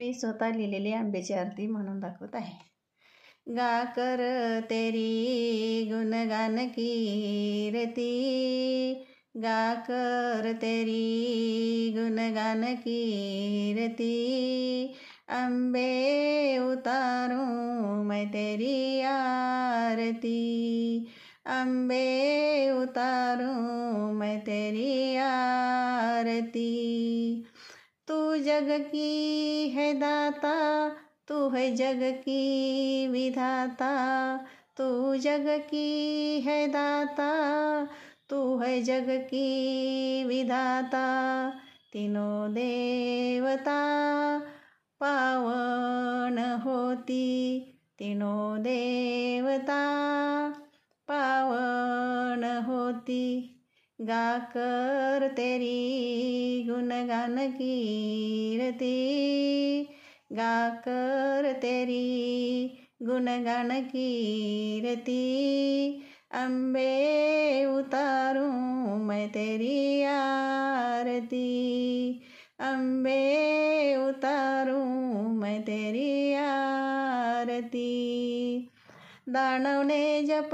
मी स्वतः लिहिलेली आंब्याची आरती म्हणून दाखवत आहे. गा कर तेरी गुणगान कीरती, गा कर तेरी गुणगान कीरती, अम्बे उतारूं मैं तेरी आरती, अम्बे उतारूं मैं तेरी आरती। तू जग की है दाता, तू है जग की विधाता, तू जग की है दाता, तू है जग की विधाता, तीनों देवता पावन होती, तीनों देवता पावन होती, गा कर तेरी गुणगान कीरती, गा कर तेरी गुणगान कीरती, अम्बे उतारूं मैं तेरी आरती, अम्बे उतारूं मैं तेरी आरती। दानव ने जप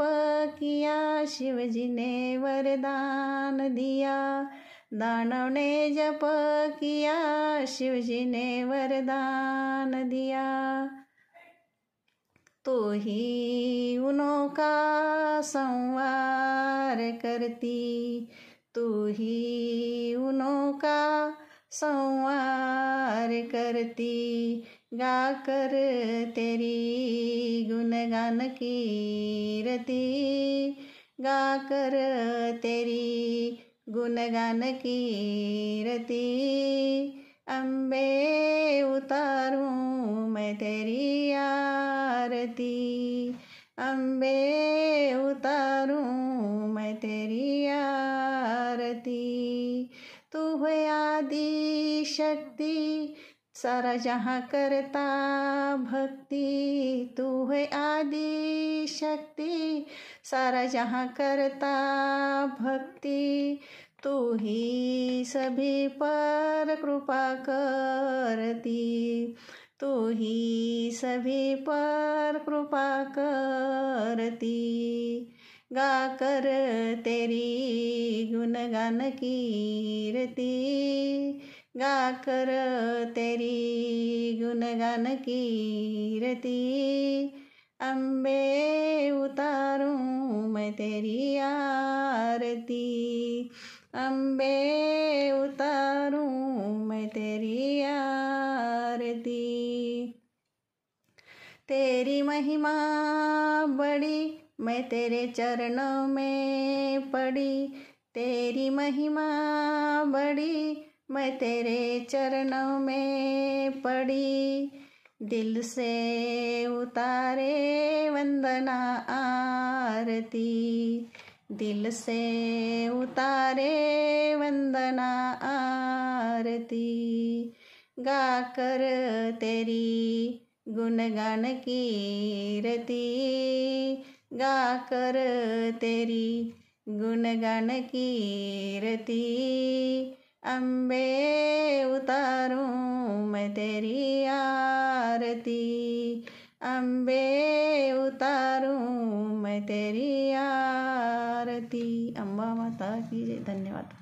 किया, शिवजी ने वरदान दिया, दानव ने जप किया, शिवजी ने वरदान दिया, तो ही उन्हों का संवार करती, तू ही उन्हों का संवार करती, गा कर तेरी गुणगान कीरती, गा कर तेरी गुणगान कीरती, अम्बे उतारूं मैं तेरी आरती, अम्बे उतारूं मैं तेरी आरती। तू है आदि शक्ति, सारा जहाँ करता भक्ति, तू है आदि शक्ति, सारा जहाँ करता भक्ति, तू ही सभी पर कृपा करती, तू ही सभी पर कृपा करती, गा कर तेरी गुणगान कीरती, गा कर तेरी गुणगान कीरती, अम्बे उतारूं मैं तेरी आरती, अम्बे उतारूं मैं तेरी आरती। तेरी महिमा बड़ी मैं तेरे चरणों में पड़ी, तेरी महिमा बड़ी मैं तेरे चरणों में पड़ी, दिल से उतारे वंदना आरती, दिल से उतारे वंदना आरती, गा कर तेरी गुणगान कीरती, गा कर तेरी गुणगान कीरती, अम्बे उतारूं मैं तेरी आरती, अम्बे उतारूं मैं तेरी आरती। अंबा माता की जय। धन्यवाद।